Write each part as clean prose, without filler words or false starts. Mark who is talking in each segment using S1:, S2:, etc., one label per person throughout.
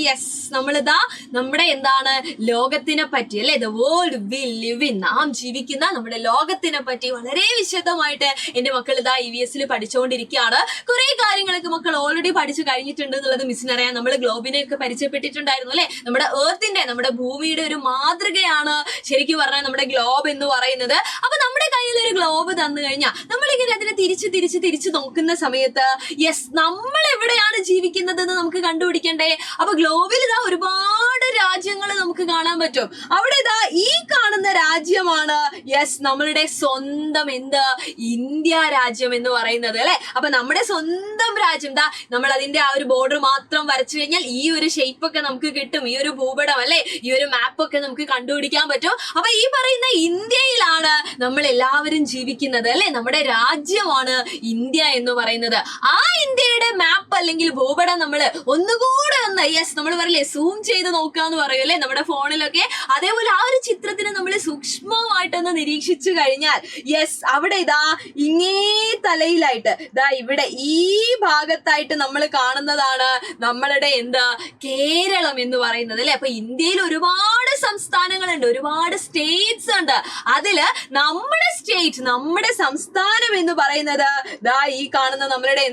S1: Yes നമ്മളിതാ നമ്മുടെ എന്താണ് ലോകത്തിനെ പറ്റി അല്ലെ, the world we live in, നാം ജീവിക്കുന്ന നമ്മുടെ ലോകത്തിനെ പറ്റി വളരെ വിശദമായിട്ട് എന്റെ മക്കൾ ഇതാ EVS പഠിച്ചുകൊണ്ടിരിക്കുകയാണ്. കുറെ കാര്യങ്ങളൊക്കെ മക്കൾ ഓൾറെഡി പഠിച്ചു കഴിഞ്ഞിട്ടുണ്ട് എന്നുള്ളത് മിസ്സിനറിയാം. നമ്മൾ ഗ്ലോബിനെ ഒക്കെ പരിചയപ്പെട്ടിട്ടുണ്ടായിരുന്നു അല്ലെ. നമ്മുടെ എർത്തിന്റെ, നമ്മുടെ ഭൂമിയുടെ ഒരു മാതൃകയാണ് ശരിക്കും പറഞ്ഞാൽ നമ്മുടെ ഗ്ലോബ് എന്ന് പറയുന്നത്. അപ്പൊ നമ്മുടെ കയ്യിൽ ഒരു ഗ്ലോബ് തന്നു കഴിഞ്ഞാൽ നമ്മളിങ്ങനെ അതിനെ തിരിച്ച് നോക്കുന്ന സമയത്ത് യെസ് നമ്മൾ എവിടെയാണ് ജീവിക്കുന്നത് എന്ന് നമുക്ക് കണ്ടുപിടിക്കണ്ടേ. അപ്പൊ ഗ്ലോബിൽ ഇതാ ഒരുപാട് രാജ്യങ്ങൾ നമുക്ക് കാണാൻ പറ്റും. അവിടെ ഇതാ ഈ കാണുന്ന രാജ്യമാണ് യെസ് നമ്മളുടെ സ്വന്തം ഇന്ത്യ രാജ്യം എന്ന് പറയുന്നത് അല്ലെ. അപ്പൊ നമ്മുടെ സ്വന്തം രാജ്യം ദാ നമ്മൾ അതിന്റെ ആ ഒരു ബോർഡർ മാത്രം വരച്ചു കഴിഞ്ഞാൽ ഈ ഒരു ഷേപ്പ് ഒക്കെ നമുക്ക് കിട്ടും, ഈ ഒരു ഭൂപടം അല്ലെ, ഈ ഒരു മാപ്പ് ഒക്കെ നമുക്ക് കണ്ടുപിടിക്കാൻ പറ്റും. അപ്പൊ ഈ പറയുന്ന ഇന്ത്യയിലാണ് നമ്മൾ എല്ലാവരും ജീവിക്കുന്നത് അല്ലെ. നമ്മുടെ രാജ്യമാണ് ഇന്ത്യ എന്ന് പറയുന്നത്. ആ ഇന്ത്യയുടെ മാപ്പ് അല്ലെങ്കിൽ ഭൂപടം നമ്മൾ ഒന്നുകൂടെ യെസ് നമ്മൾ പറയില്ലേ സൂം ചെയ്ത് നോക്കാന്ന് പറയും അല്ലെ നമ്മുടെ ഫോണിലൊക്കെ. അതേപോലെ ആ ഒരു ചിത്രത്തിനെ നമ്മൾ സൂക്ഷ്മമായിട്ടൊന്ന് നിരീക്ഷിച്ചു കഴിഞ്ഞാൽ യെസ് അവിടെ ഇതാ ഇങ്ങേ തലയിലായിട്ട് ഇതാ ഇവിടെ ഈ ഭാഗത്തായിട്ട് നമ്മൾ കാണുന്നതാണ് നമ്മളുടെ കേരളം എന്ന് പറയുന്നത് അല്ലെ. അപ്പൊ ഇന്ത്യയിൽ ഒരുപാട് സംസ്ഥാനങ്ങളുണ്ട്, ഒരുപാട് സ്റ്റേറ്റ്സ് ഉണ്ട്. അതില് നമ്മുടെ സ്റ്റേറ്റ്, നമ്മുടെ സംസ്ഥാനം എന്ന് പറയുന്നത് ദാ ഈ കാണുന്ന നമ്മളുടെ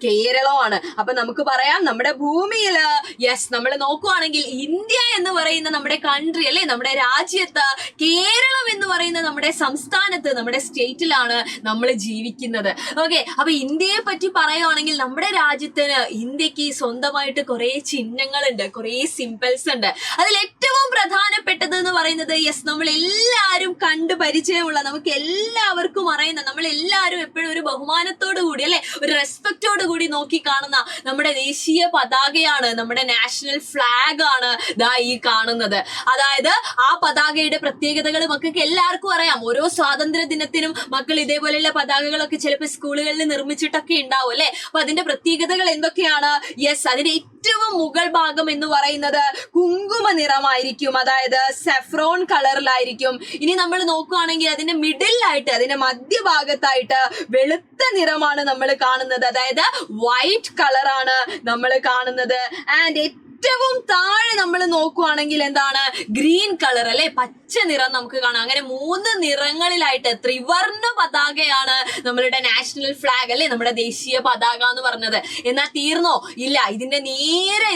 S1: കേരളമാണ്. അപ്പൊ നമുക്ക് പറയാം നമ്മുടെ ഭൂമിയില് യെസ് നമ്മൾ നോക്കുവാണെങ്കിൽ ഇന്ത്യ എന്ന് പറയുന്ന നമ്മുടെ കൺട്രി അല്ലെ, നമ്മുടെ രാജ്യത്ത് കേരളം എന്ന് പറയുന്ന നമ്മുടെ സംസ്ഥാനത്ത്, നമ്മുടെ സ്റ്റേറ്റിലാണ് നമ്മൾ ജീവിക്കുന്നത്. ഓക്കെ, അപ്പൊ ഇന്ത്യയെ പറ്റി പറയുവാണെങ്കിൽ നമ്മുടെ രാജ്യത്തിന്, ഇന്ത്യക്ക് സ്വന്തമായിട്ട് കുറെ ചിഹ്നങ്ങളുണ്ട്, കുറെ സിംബൽസ് ഉണ്ട്. അതിൽ ഏറ്റവും പ്രധാനപ്പെട്ടത് എന്ന് പറയുന്നത് യെസ് നമ്മൾ എല്ലാവരും കണ്ടു പരിചയമുള്ള, നമുക്ക് എല്ലാവർക്കും അറിയുന്ന, നമ്മൾ എല്ലാവരും എപ്പോഴും ഒരു ബഹുമാനത്തോടു കൂടി അല്ലെ, ഒരു റെസ്പെക്റ്റോട് കൂടി നോക്കി കാണുന്ന നമ്മുടെ ദേശീയ പതാകയാണ്, നമ്മുടെ നാഷണൽ ഫ്ലാഗ് ആണ് ദാ ഈ കാണുന്നത്. അതായത് ആ പതാകയുടെ പ്രത്യേകതകൾ മക്കൾക്ക് എല്ലാവർക്കും അറിയാം. ഓരോ സ്വാതന്ത്ര്യ ദിനത്തിനും മക്കൾ ഇതേപോലെയുള്ള പതാകകളൊക്കെ ചിലപ്പോൾ സ്കൂളുകളിൽ നിർമ്മിച്ചിട്ടൊക്കെ ഉണ്ടാവും അല്ലെ. അപ്പൊ അതിന്റെ പ്രത്യേകതകൾ എന്തൊക്കെയാണ്? യെസ് അതിന്റെ ഏറ്റവും മുകൾ ഭാഗം എന്ന് പറയുന്നത് കുങ്കുമ നിറമായിരിക്കും, അതായത് സെഫ്രോൺ കളറിലായിരിക്കും. ഇനി നമ്മൾ നോക്കുകയാണെങ്കിൽ അതിന്റെ മിഡിലായിട്ട്, അതിന്റെ മധ്യഭാഗത്തായിട്ട് വെളുത്ത നിറമാണ് നമ്മൾ കാണുന്നത്, അതായത് വൈറ്റ് കളറാണ് നമ്മൾ കാണുന്നത്. ആൻഡ് ഏറ്റവും താഴെ നമ്മൾ നോക്കുവാണെങ്കിൽ ഗ്രീൻ കളർ അല്ലെ, പച്ച നിറം നമുക്ക് കാണാം. അങ്ങനെ 3 നിറങ്ങളിലായിട്ട് ത്രിവർണ്ണ പതാകയാണ് നമ്മളുടെ നാഷണൽ ഫ്ലാഗ് അല്ലെ, നമ്മുടെ ദേശീയ പതാക എന്ന് പറഞ്ഞത്. എന്നാൽ തീർന്നോ? ഇല്ല. ഇതിന്റെ നേരെ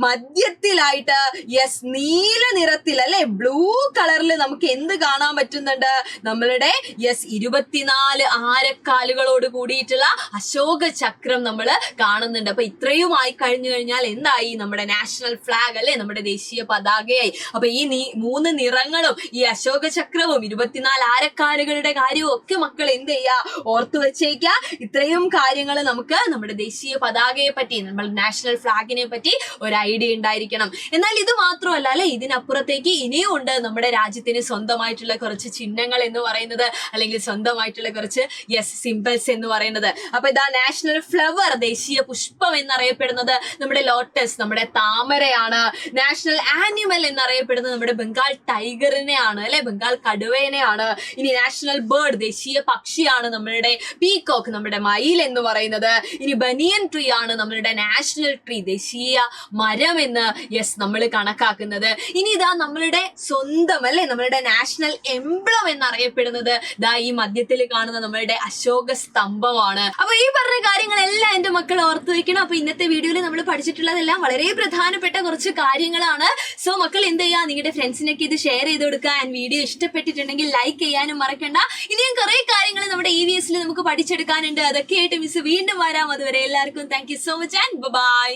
S1: മധ്യത്തിലായിട്ട് യെസ് നീല നിറത്തിൽ അല്ലെ, ബ്ലൂ കളറിൽ നമുക്ക് എന്ത് കാണാൻ പറ്റുന്നുണ്ട്? നമ്മളുടെ യെസ് 24 ആരക്കാലുകളോട് കൂടിയിട്ടുള്ള അശോക ചക്രം നമ്മൾ കാണുന്നുണ്ട്. അപ്പൊ ഇത്രയും ആയി കഴിഞ്ഞു കഴിഞ്ഞാൽ എന്തായി? നമ്മുടെ നാഷണൽ ഫ്ലാഗ് അല്ലെ, നമ്മുടെ ദേശീയ പതാകയായി. അപ്പൊ ഈ 3 നിറങ്ങളും ഈ അശോക ചക്രവും 24 ആരക്കാലുകളുടെ കാര്യവും ഒക്കെ മക്കൾ എന്ത് ചെയ്യുക? ഓർത്തു വെച്ചേക്ക. ഇത്രയും കാര്യങ്ങൾ നമുക്ക് നമ്മുടെ ദേശീയ പതാകയെ പറ്റി, നമ്മൾ നാഷണൽ ഫ്ലാഗിനെ പറ്റി ഒരു ഐഡിയ ഉണ്ടായിരിക്കണം. എന്നാൽ ഇത് മാത്രമല്ല അല്ലെ, ഇതിനപ്പുറത്തേക്ക് ഇനിയും ഉണ്ട് നമ്മുടെ രാജ്യത്തിന് സ്വന്തമായിട്ടുള്ള കുറച്ച് ചിഹ്നങ്ങൾ എന്ന് പറയുന്നത്, അല്ലെങ്കിൽ സ്വന്തമായിട്ടുള്ള കുറച്ച് യെസ് സിംബൽസ് എന്ന് പറയുന്നത്. അപ്പൊ ഇതാ നാഷണൽ ഫ്ലവർ, ദേശീയ പുഷ്പം എന്നറിയപ്പെടുന്നത് നമ്മുടെ ലോട്ടസ്, നമ്മുടെ താമരയാണ്. നാഷണൽ ആനിമൽ എന്നറിയപ്പെടുന്നത് നമ്മുടെ ബംഗാൾ ടൈഗറിനെയാണ് അല്ലെ, ബംഗാൾ കടുവേനെയാണ്. ഇനി നാഷണൽ ബേർഡ്, ദേശീയ പക്ഷിയാണ് നമ്മളുടെ പീകോക്ക്, നമ്മുടെ മയിൽ എന്ന് പറയുന്നത്. ഇനി ബനിയൻ ട്രീ ആണ് നമ്മളുടെ നാഷണൽ ട്രീ, ദേശീയ മരം എന്ന് യെസ് നമ്മൾ കണക്കാക്കുന്നത്. ഇനി ഇതാ നമ്മളുടെ സ്വന്തം അല്ലെ, നമ്മളുടെ നാഷണൽ എംബ്ലം എന്നറിയപ്പെടുന്നത് ദാ ഈ മധ്യത്തിൽ കാണുന്ന നമ്മളുടെ അശോക സ്തംഭമാണ്. അപ്പൊ ഈ പറഞ്ഞ കാര്യങ്ങളെല്ലാം എന്റെ മക്കൾ ഓർത്തു വെക്കണം. അപ്പൊ ഇന്നത്തെ വീഡിയോയിൽ നമ്മൾ പഠിച്ചിട്ടുള്ളതെല്ലാം വളരെ പ്രധാനപ്പെട്ട കുറച്ച് കാര്യങ്ങളാണ്. സോ മക്കൾ എന്ത് ചെയ്യുക? നിങ്ങളുടെ ഫ്രണ്ട്സിനൊക്കെ ഇത് ഷെയർ ചെയ്ത് കൊടുക്കുക. ആൻഡ് വീഡിയോ ഇഷ്ടപ്പെട്ടിട്ടുണ്ടെങ്കിൽ ലൈക്ക് ചെയ്യാനും മറക്കണ്ട. ഇനിയും കുറെ കാര്യങ്ങൾ നമ്മുടെ EVS നമുക്ക് പഠിച്ചെടുക്കാനുണ്ട്. അതൊക്കെ ആയിട്ട് മിസ് വീണ്ടും വരാം. അതുവരെ എല്ലാവർക്കും thank you so much and by.